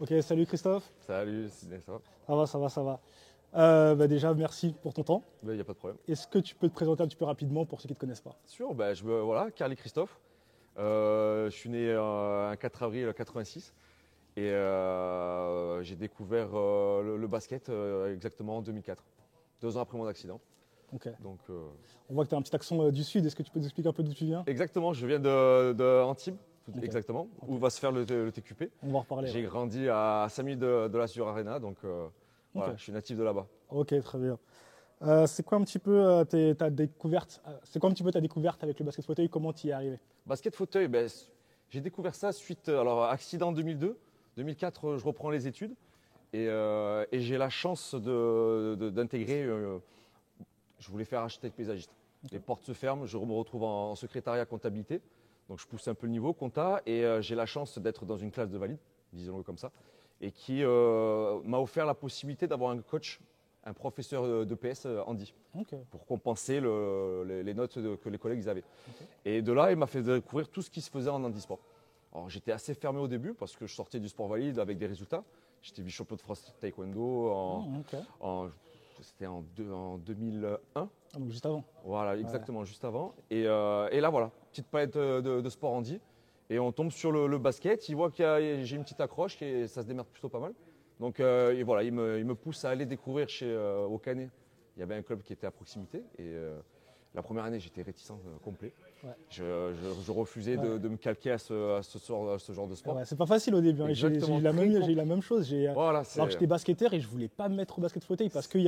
Ok, salut Christophe. Salut, Sidney, ça va? Ça va, ça va, ça va. Déjà, merci pour ton temps. Il n'y a pas de problème. Est-ce que tu peux te présenter un petit peu rapidement pour ceux qui ne te connaissent pas? Sûr, voilà, Carly Christophe. Je suis né un 4 avril 86 et j'ai découvert le basket exactement en 2004, 2 ans après mon accident. Ok. Donc, On voit que tu as un petit accent du Sud. Est-ce que tu peux nous expliquer un peu d'où tu viens? exactement, je viens de Antibes, Ok. exactement, Ok. où va se faire le TQP. On va en reparler. J'ai Ouais. grandi à 5 minutes de la Sur Arena, donc voilà, Ok. je suis natif de là-bas. Ok, très bien. C'est quoi un petit peu ta découverte C'est quoi un petit peu ta découverte avec le basket fauteuil? Comment tu y es arrivé? Basket fauteuil, j'ai découvert ça suite, alors accident en 2002, 2004, je reprends les études et j'ai la chance d'intégrer, je voulais faire architecte paysagiste. Les portes se ferment, je me retrouve en secrétariat comptabilité, donc je pousse un peu le niveau compta et j'ai la chance d'être dans une classe de valide, disons-le comme ça, et qui m'a offert la possibilité d'avoir un coach, un professeur de PS Andy, Ok. pour compenser les notes que les collègues ils avaient. Ok. Et de là, il m'a fait découvrir tout ce qui se faisait en handisport. Alors j'étais assez fermé au début parce que je sortais du sport valide avec des résultats. J'étais vice-champion de France taekwondo Ok. c'était en 2001. Ah, donc juste avant. Voilà, Ouais. exactement, juste avant. Et là, voilà, petite palette de sport handi. Et on tombe sur le basket. Il voit que j'ai une petite accroche et ça se démerde plutôt pas mal. Donc et voilà, il me pousse à aller découvrir au Canet. Il y avait un club qui était à proximité. Et la première année, j'étais réticent complet. Ouais. Je refusais Ouais. de me calquer à ce genre de sport. Ouais, c'est pas facile au début, hein. J'ai Exactement, eu la très même, j'ai eu compliqué. la même chose. Voilà, Alors que j'étais basketteur et je voulais pas me mettre au basket fauteuil parce que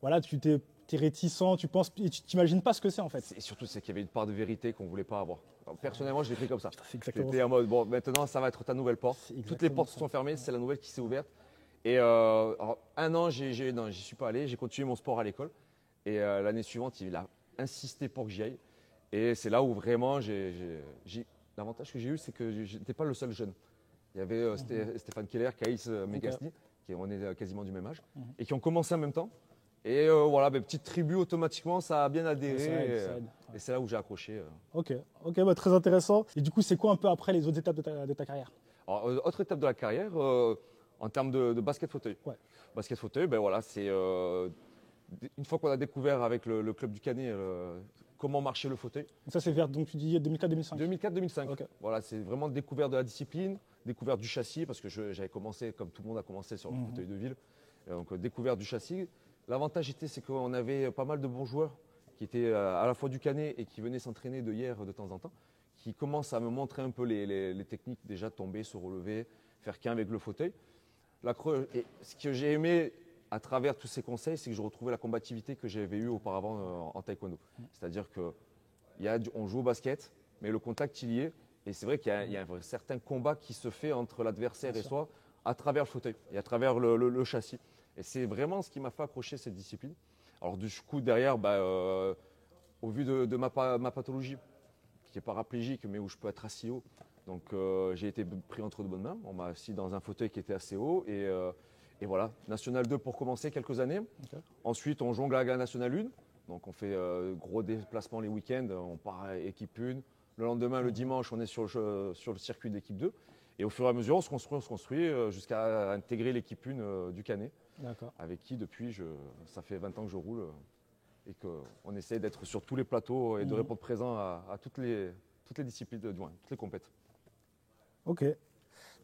voilà, t'es réticent, tu penses et tu t'imagines pas ce que c'est en fait. et surtout, c'est qu'il y avait une part de vérité qu'on ne voulait pas avoir. Alors, personnellement, je l'ai pris comme ça. C'est exactement J'étais ça. en mode, bon, maintenant, ça va être ta nouvelle porte. C'est Toutes les exactement portes se ça. sont fermées, c'est la nouvelle qui s'est ouverte. Et alors, un an, non, j'y suis pas allé. J'ai continué mon sport à l'école. Et l'année suivante, il a insisté pour que j'y aille. Et c'est là où vraiment, l'avantage que j'ai eu, c'est que je n'étais pas le seul jeune. Il y avait Stéphane Keller, Caïs Megasny, on est quasiment du même âge, et qui ont commencé en même temps. Et voilà, petite tribu, automatiquement, ça a bien adhéré. Ça aide, ça aide. Et c'est là où j'ai accroché. Ok, ok, bah, très intéressant. Et du coup, c'est quoi un peu après les autres étapes de ta carrière? Alors, autre étape de la carrière, en termes de basket fauteuil. Ouais. Basket fauteuil, voilà, c'est une fois qu'on a découvert avec le club du Canet comment marchait le fauteuil. Donc ça, c'est vers, donc tu dis 2004-2005. 2004-2005. Ok. Voilà, c'est vraiment découverte de la discipline, découverte du châssis, parce que j'avais commencé, comme tout le monde a commencé sur le fauteuil de ville. Donc découverte du châssis. L'avantage c'est qu'on avait pas mal de bons joueurs qui étaient à la fois du Canet et qui venaient s'entraîner de hier de temps en temps, qui commencent à me montrer un peu les techniques, déjà tomber, se relever, faire qu'un avec le fauteuil. Et ce que j'ai aimé à travers tous ces conseils, c'est que je retrouvais la combativité que j'avais eue auparavant en taekwondo. C'est-à-dire qu'on joue au basket, mais le contact il y est. Et c'est vrai qu'il y a un certain combat qui se fait entre l'adversaire et soi à travers le fauteuil et à travers le châssis. Et c'est vraiment ce qui m'a fait accrocher cette discipline. Alors du coup, derrière, au vu de ma pathologie, qui est paraplégique, mais où je peux être assis haut, donc j'ai été pris entre de bonnes mains. On m'a assis dans un fauteuil qui était assez haut. Et voilà, National 2 pour commencer quelques années. Ok. Ensuite, on jongle à la National 1. Donc on fait gros déplacements les week-ends. On part à équipe 1. Le lendemain, le dimanche, on est sur le circuit d'équipe 2. Et au fur et à mesure, on se construit jusqu'à intégrer l'équipe 1 du Canet, D'accord. avec qui depuis, ça fait 20 ans que je roule et qu'on essaie d'être sur tous les plateaux et de répondre présent à toutes les disciplines, toutes les compétitions. Ok.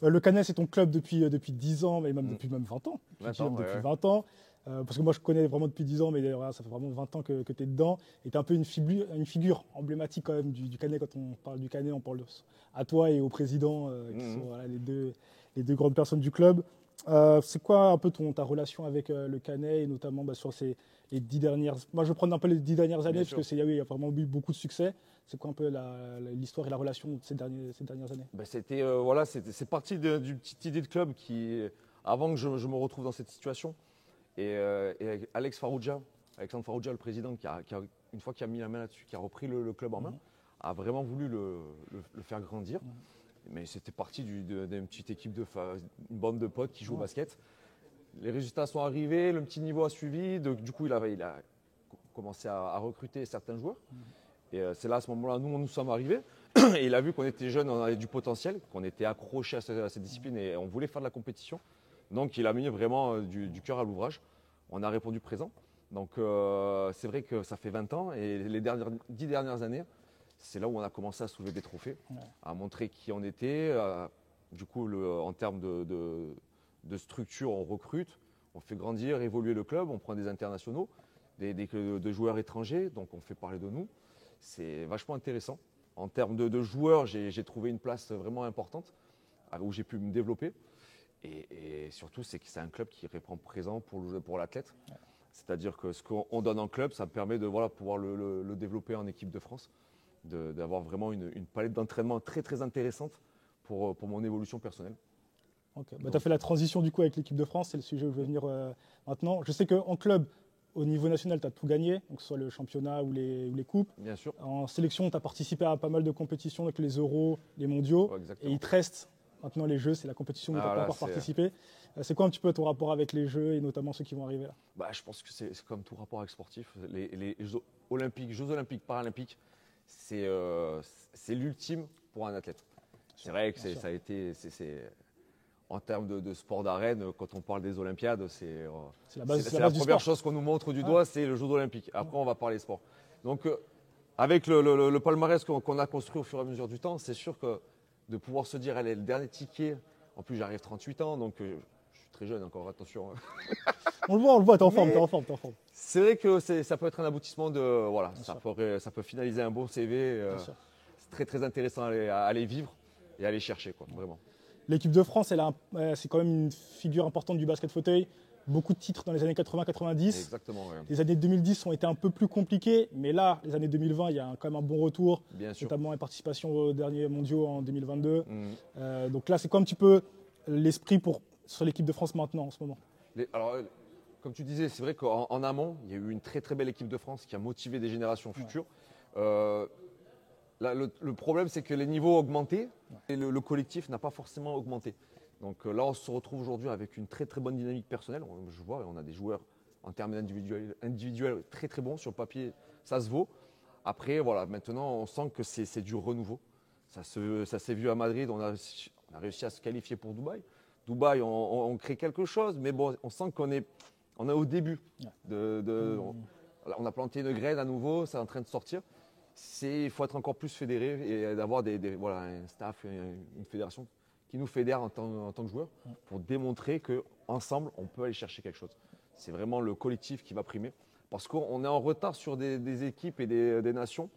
Le Canet, c'est ton club depuis 10 ans, mais même depuis même 20 ans. 20 Tu ans, dis depuis ouais. 20 ans. Parce que moi, je connais vraiment depuis 10 ans, mais voilà, ça fait vraiment 20 ans que tu es dedans. Et tu es un peu une figure emblématique quand même du Canet. Quand on parle du Canet, on parle à toi et au président, qui sont voilà, les deux grandes personnes du club. C'est quoi un peu ta relation avec le Canet, et notamment sur les 10 dernières... Moi, je vais prendre un peu les 10 dernières années, Bien parce sûr. qu'il y a vraiment eu beaucoup de succès. C'est quoi un peu l'histoire et la relation de ces dernières années? C'est parti d'une petite idée de club qui, avant que je me retrouve dans cette situation, et avec Alexandre Farouja, le président, une fois qu'il a mis la main là-dessus, qui a repris le club en main, a vraiment voulu le faire grandir. Mais c'était parti d'une petite équipe, une bande de potes qui jouent au basket. Les résultats sont arrivés, le petit niveau a suivi, donc du coup il a commencé à recruter certains joueurs. Et c'est là, à ce moment-là, nous sommes arrivés. Et il a vu qu'on était jeunes, on avait du potentiel, qu'on était accrochés à cette discipline et on voulait faire de la compétition. Donc il a mis vraiment du cœur à l'ouvrage. On a répondu présent. Donc c'est vrai que ça fait 20 ans et les 10 dernières années, c'est là où on a commencé à soulever des trophées, à montrer qui on était. Du coup, en termes de structure, on recrute, on fait grandir, évoluer le club, on prend des internationaux, de joueurs étrangers, donc on fait parler de nous. C'est vachement intéressant. En termes de joueurs, j'ai trouvé une place vraiment importante où j'ai pu me développer. Et surtout, c'est que c'est un club qui répond présent pour l'athlète. Ouais. C'est-à-dire que ce qu'on donne en club, ça me permet de pouvoir le développer en équipe de France, d'avoir vraiment une palette d'entraînement très très intéressante pour mon évolution personnelle. Okay. Tu as fait la transition du coup avec l'équipe de France, c'est le sujet où je vais venir maintenant. Je sais qu'en club, au niveau national, tu as tout gagné, donc que ce soit le championnat ou les coupes. Bien sûr. En sélection, tu as participé à pas mal de compétitions, donc les Euros, les mondiaux. Ouais, et il te reste maintenant les Jeux, c'est la compétition où tu n'as pas encore participé. C'est quoi un petit peu ton rapport avec les Jeux et notamment ceux qui vont arriver là? Je pense que c'est comme tout rapport avec sportif. Les Jeux olympiques, paralympiques, c'est l'ultime pour un athlète. C'est vrai que ça a été… En termes de sport d'arène, quand on parle des Olympiades, c'est la première chose qu'on nous montre du doigt, c'est le Jeux olympique. Après, on va parler sport. Donc, avec le palmarès qu'on a construit au fur et à mesure du temps, c'est sûr que de pouvoir se dire, allez, le dernier ticket, en plus j'arrive 38 ans, donc je suis très jeune encore, attention. On le voit, t'es en forme. C'est vrai que ça peut être un aboutissement de… Voilà, ça peut finaliser un bon CV. C'est très très intéressant à aller vivre et à aller chercher, quoi, vraiment. L'équipe de France, c'est quand même une figure importante du basket fauteuil. Beaucoup de titres dans les années 80-90. Exactement, ouais. Les années 2010 ont été un peu plus compliquées, mais là, les années 2020, il y a quand même un bon retour. Bien sûr. Notamment une participation aux derniers mondiaux en 2022. Donc là, c'est quoi un petit peu l'esprit sur l'équipe de France maintenant, en ce moment? Alors, comme tu disais, c'est vrai qu'en amont, il y a eu une très très belle équipe de France qui a motivé des générations futures. Là, le problème, c'est que les niveaux ont augmenté et le collectif n'a pas forcément augmenté. Donc là, on se retrouve aujourd'hui avec une très très bonne dynamique personnelle. Je vois, on a des joueurs en termes individuels très très bons. Sur le papier, ça se vaut. Après, voilà, maintenant, on sent que c'est du renouveau. Ça s'est vu à Madrid, on a réussi à se qualifier pour Dubaï. Dubaï, on crée quelque chose, mais bon, on sent qu'on est au début. On a planté une graine à nouveau, c'est en train de sortir. Il faut être encore plus fédéré et d'avoir un staff, une fédération qui nous fédère en tant que joueurs pour démontrer qu'ensemble, on peut aller chercher quelque chose. C'est vraiment le collectif qui va primer parce qu'on est en retard sur des équipes et des nations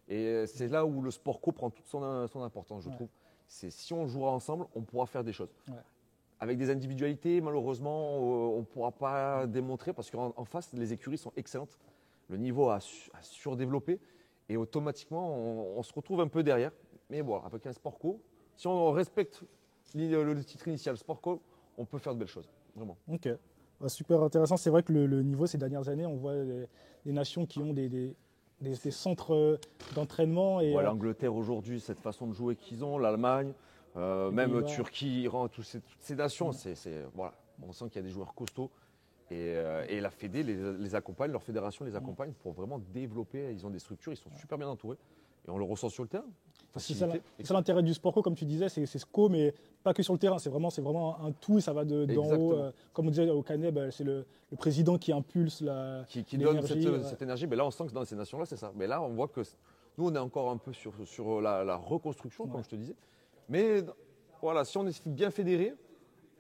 et c'est là où le sport co prend toute son importance, je trouve. Si on jouera ensemble, on pourra faire des choses. Avec des individualités, malheureusement, on ne pourra pas démontrer parce qu'en face, les écuries sont excellentes. Le niveau a surdéveloppé. Et automatiquement, on se retrouve un peu derrière. Mais bon, avec un sport co, si on respecte le titre initial sport co, on peut faire de belles choses, vraiment. Ok, super intéressant. C'est vrai que le niveau ces dernières années, on voit des nations qui ont des centres d'entraînement. L'Angleterre aujourd'hui, cette façon de jouer qu'ils ont, l'Allemagne, même Turquie, Iran, toutes ces nations, voilà, on sent qu'il y a des joueurs costauds. Et la Fédé les accompagne, leur fédération les accompagne pour vraiment développer. Ils ont des structures, ils sont super bien entourés. Et on le ressent sur le terrain. C'est ça l'intérêt du sport co, comme tu disais, c'est ce co, mais pas que sur le terrain. C'est vraiment un tout et ça va d'en haut. Comme on disait au Canet, c'est le président qui impulse qui donne cette énergie. Mais là, on sent que dans ces nations-là, c'est ça. Mais là, on voit que nous, on est encore un peu sur la reconstruction, comme je te disais. Mais voilà, si on est bien fédéré,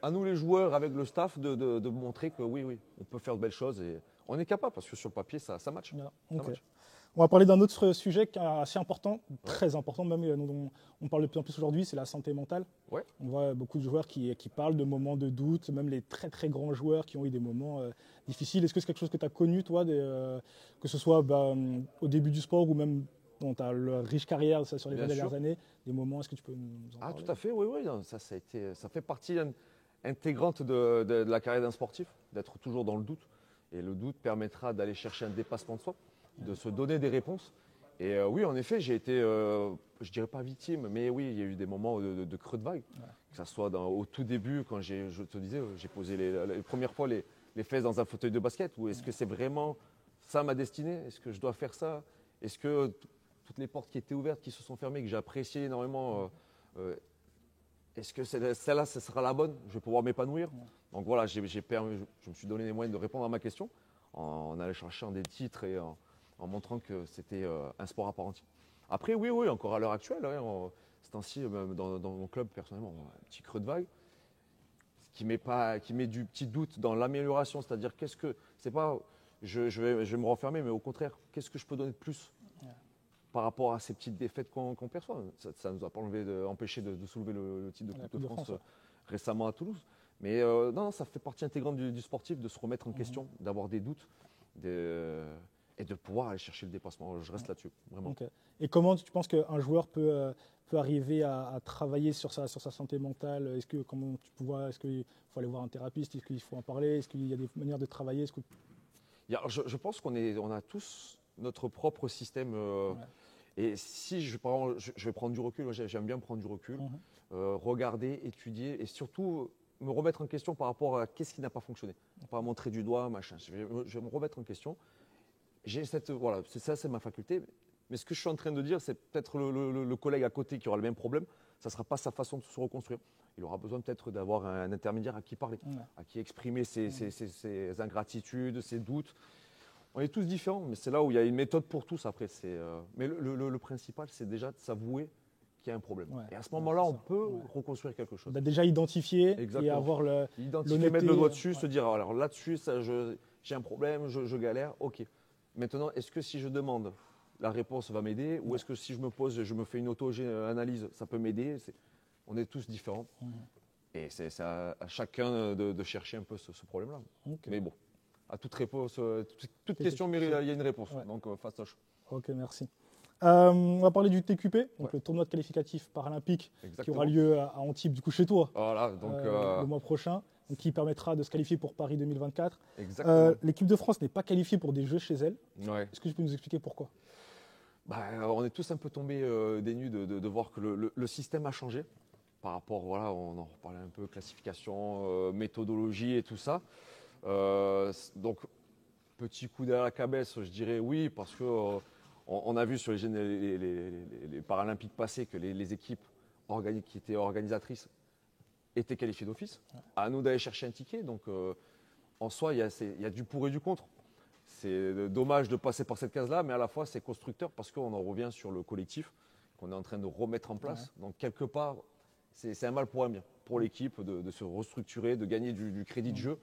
à nous les joueurs, avec le staff, de montrer que oui, on peut faire de belles choses et on est capable parce que sur le papier, ça match. On va parler d'un autre sujet qui est assez important, très important même, dont on parle de plus en plus aujourd'hui, c'est la santé mentale. On voit beaucoup de joueurs qui parlent de moments de doute, même les très très grands joueurs qui ont eu des moments difficiles. Est-ce que c'est quelque chose que tu as connu, toi, que ce soit au début du sport ou même dans ta riche carrière sur les 20 dernières années, des moments, est-ce que tu peux nous en parler? Tout à fait, oui. Ça fait partie intégrante de la carrière d'un sportif, d'être toujours dans le doute. Et le doute permettra d'aller chercher un dépassement de soi, de se donner des réponses. Et oui, en effet, j'ai été, je dirais pas victime, mais oui, il y a eu des moments de creux de vague. Que ce soit au tout début, quand je te disais, j'ai posé les premières fois les fesses dans un fauteuil de basket, ou est-ce que c'est vraiment ça ma destinée? Est-ce que je dois faire ça? Est-ce que toutes les portes qui étaient ouvertes, qui se sont fermées, que j'ai appréciées énormément. Est-ce que celle-là, ce sera la bonne? Je vais pouvoir m'épanouir. Donc voilà, je me suis donné les moyens de répondre à ma question en allant chercher des titres et en montrant que c'était un sport à part entière. Après, oui, encore à l'heure actuelle, c'est temps-ci, dans mon club, personnellement, un petit creux de vague, qui met du petit doute dans l'amélioration, c'est-à-dire c'est pas, je vais me renfermer, mais au contraire, qu'est-ce que je peux donner de plus par rapport à ces petites défaites qu'on perçoit. Ça ne nous a pas empêché de soulever le titre de Coupe de France récemment à Toulouse. Mais non, ça fait partie intégrante du sportif de se remettre en question, d'avoir des doutes et de pouvoir aller chercher le dépassement. Je reste là-dessus, vraiment. Okay. Et comment tu penses qu'un joueur peut arriver à travailler sur sa santé mentale? Est-ce qu'il faut aller voir un thérapeute? Est-ce qu'il faut en parler? Est-ce qu'il y a des manières de travailler? Je pense qu'on a tous notre propre système. Et si je vais prendre du recul, j'aime bien prendre du recul, regarder, étudier et surtout me remettre en question par rapport à qu'est-ce qui n'a pas fonctionné. Pas montrer du doigt, machin. Je vais me remettre en question. C'est ma faculté. Mais ce que je suis en train de dire, c'est peut-être le collègue à côté qui aura le même problème. Ça ne sera pas sa façon de se reconstruire. Il aura besoin peut-être d'avoir un intermédiaire à qui parler, à qui exprimer ses ingratitudes, ses doutes. On est tous différents, mais c'est là où il y a une méthode pour tous après. Mais le principal, c'est déjà de s'avouer qu'il y a un problème. Et à ce moment-là, on peut reconstruire quelque chose. Déjà identifier et avoir Identifier, mettre le doigt dessus, se dire alors là-dessus, j'ai un problème, je galère, ok. Maintenant, est-ce que si je demande, la réponse va m'aider ou est-ce que si je me pose, je me fais une auto-analyse, ça peut m'aider? On est tous différents. Et c'est à chacun de chercher un peu ce problème-là. Mais bon. À toute réponse, toute question, il y a une réponse. Donc, fastoche. Ok, merci. On va parler du TQP, donc le tournoi de qualificatif paralympique qui aura lieu à Antibes, du coup chez toi, le mois prochain, donc qui permettra de se qualifier pour Paris 2024. L'équipe de France n'est pas qualifiée pour des Jeux chez elle. Est-ce que tu peux nous expliquer pourquoi? On est tous un peu tombés des nues de voir que le système a changé par rapport, on en reparlait un peu, classification, méthodologie et tout ça. Donc, petit coup derrière la cabesse, je dirais oui, parce que on a vu sur les Paralympiques passés que les équipes qui étaient organisatrices étaient qualifiées d'office. À nous d'aller chercher un ticket. Donc, en soi, il y a du pour et du contre. C'est dommage de passer par cette case-là, mais à la fois, c'est constructeur parce qu'on en revient sur le collectif qu'on est en train de remettre en place. Donc, quelque part, c'est un mal pour un bien. Pour l'équipe, de se restructurer, de gagner du crédit de jeu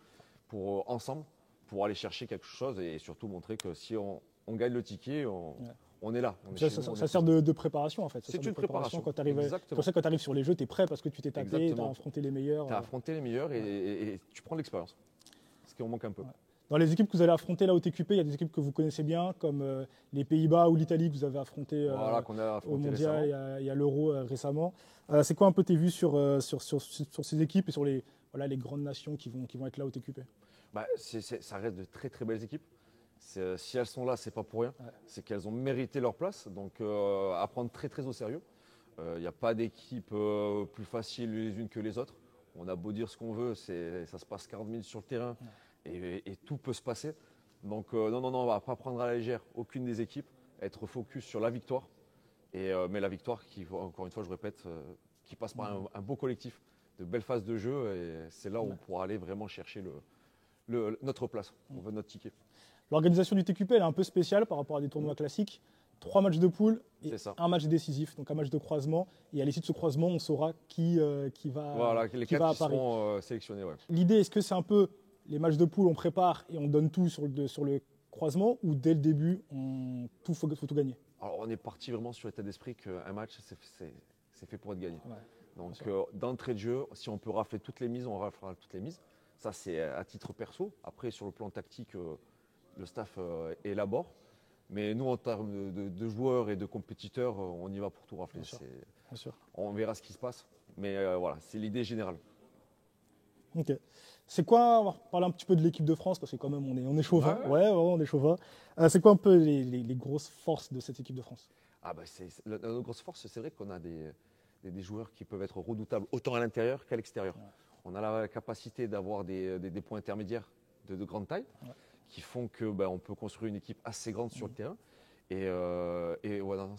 ensemble, pour aller chercher quelque chose et surtout montrer que si on gagne le ticket, on est là. Ça sert de préparation en fait. C'est une préparation. Quand tu arrives sur les Jeux, tu es prêt parce que tu t'es tapé, tu as affronté les meilleurs. Tu as affronté les meilleurs et tu prends de l'expérience. Ce qui en manque un peu. Dans les équipes que vous allez affronter là au TQP, il y a des équipes que vous connaissez bien, comme les Pays-Bas ou l'Italie que vous avez affronté au Mondial, il y a l'Euro récemment. C'est quoi un peu tes vues sur ces équipes et sur les grandes nations qui vont être là au TQP? Ça reste de très très belles équipes. Si elles sont là, c'est pas pour rien. C'est qu'elles ont mérité leur place. Donc à prendre très très au sérieux. Il n'y a pas d'équipe plus facile les unes que les autres. On a beau dire ce qu'on veut, ça se passe 40 minutes sur le terrain et tout peut se passer. Donc non, on ne va pas prendre à la légère aucune des équipes. Être focus sur la victoire. Mais la victoire qui, encore une fois, je répète, qui passe par un beau collectif, de belles phases de jeu. Et c'est là où on pourra aller vraiment chercher notre place, on veut notre ticket. L'organisation du TQP elle est un peu spéciale par rapport à des tournois classiques. 3 matchs de poule et un match décisif, donc un match de croisement. Et à l'issue de ce croisement, on saura qui va les qui 4 va à qui Paris. seront sélectionnés. L'idée, est-ce que c'est un peu les matchs de poule, on prépare et on donne tout sur le croisement, ou dès le début, faut tout gagner? Alors on est parti vraiment sur l'état d'esprit qu'un match, c'est fait pour être gagné. Donc d'entrée de jeu, si on peut rafler toutes les mises, on raflera toutes les mises. Ça, c'est à titre perso. Après, sur le plan tactique, le staff élabore. Mais nous, en termes de joueurs et de compétiteurs, on y va pour tout rafler. Bien sûr. On verra ce qui se passe. Mais c'est l'idée générale. Ok. C'est quoi, on va parler un petit peu de l'équipe de France, parce que quand même, on est chauvin. Ouais, on est chauvin. C'est quoi un peu les grosses forces de cette équipe de France? Nos grosses forces, c'est vrai qu'on a des joueurs qui peuvent être redoutables, autant à l'intérieur qu'à l'extérieur. On a la capacité d'avoir des points intermédiaires de grande taille qui font qu'on peut construire une équipe assez grande sur le terrain. Ouais, non,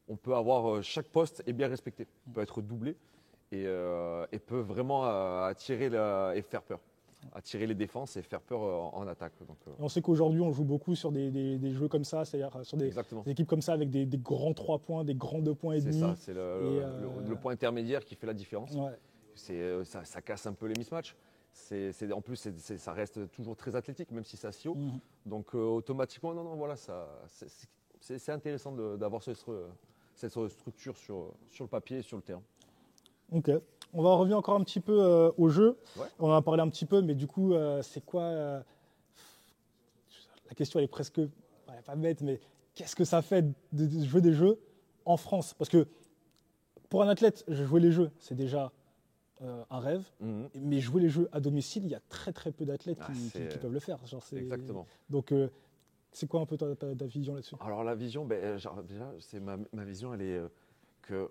on peut avoir chaque poste est bien respecté, peut être doublé et peut vraiment attirer et faire peur. Attirer les défenses et faire peur en attaque. Donc, On sait qu'aujourd'hui, on joue beaucoup sur des jeux comme ça, c'est-à-dire sur des équipes comme ça avec des grands 3 points, des grands 2 points et demi. C'est ça, c'est le point intermédiaire qui fait la différence. Ouais. Ça casse un peu les mismatchs. En plus, ça reste toujours très athlétique, même si c'est assez haut. Donc automatiquement, non, voilà, c'est intéressant d'avoir cette structure sur le papier et sur le terrain. Ok. On va revenir encore un petit peu au jeu. Ouais. On en a parlé un petit peu, mais du coup, c'est quoi la question, elle est presque, pas bête, mais qu'est-ce que ça fait de jouer des jeux en France? Parce que pour un athlète, jouer les jeux, c'est déjà un rêve. Mais jouer les jeux à domicile, il y a très très peu d'athlètes qui peuvent le faire. Exactement. Donc, c'est quoi un peu ta vision là-dessus? Alors la vision, déjà, c'est ma vision, elle est que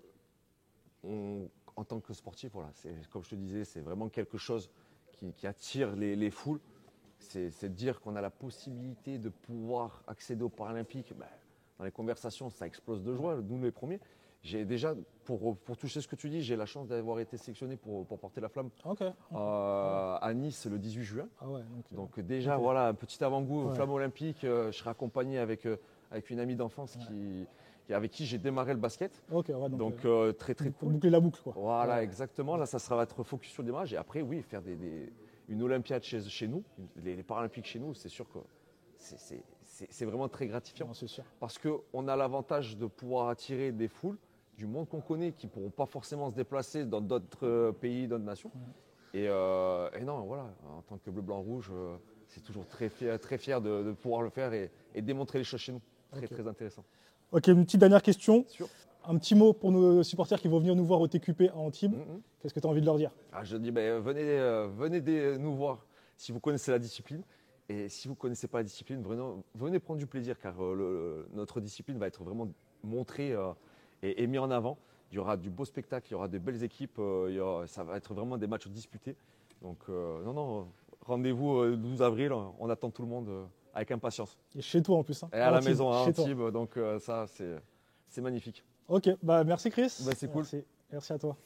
en tant que sportif, voilà, comme je te disais, c'est vraiment quelque chose qui attire les foules. C'est de dire qu'on a la possibilité de pouvoir accéder aux Paralympiques. Dans les conversations, ça explose de joie, nous les premiers. J'ai déjà, pour toucher ce que tu dis, j'ai la chance d'avoir été sélectionné pour porter la flamme à Nice le 18 juin. Ah ouais, donc déjà, voilà, un petit avant-goût, flamme olympique. Je serai accompagné avec une amie d'enfance avec qui j'ai démarré le basket. Donc très très cool. Boucler la boucle, quoi. Voilà, exactement. Là, ça va être focus sur le démarrage. Et après, oui, faire une Olympiade chez nous, les Paralympiques chez nous, c'est sûr que c'est vraiment très gratifiant. Non, c'est sûr. Parce qu'on a l'avantage de pouvoir attirer des foules du monde qu'on connaît qui ne pourront pas forcément se déplacer dans d'autres pays, d'autres nations. Et non, voilà, en tant que bleu, blanc, rouge, c'est toujours très fier de pouvoir le faire et démontrer les choses chez nous. Très intéressant. Ok, une petite dernière question. Sûr. Un petit mot pour nos supporters qui vont venir nous voir au TQP à Antibes. Qu'est-ce que tu as envie de leur dire? Je dis, venez nous voir si vous connaissez la discipline. Et si vous ne connaissez pas la discipline, venez prendre du plaisir car notre discipline va être vraiment montrée et mise en avant. Il y aura du beau spectacle, il y aura de belles équipes, ça va être vraiment des matchs disputés. Donc rendez-vous le 12 avril, on attend tout le monde avec impatience. Et chez toi en plus. Et à la maison, à Antibes, donc ça c'est magnifique. Ok, merci Chris. C'est cool. Merci à toi.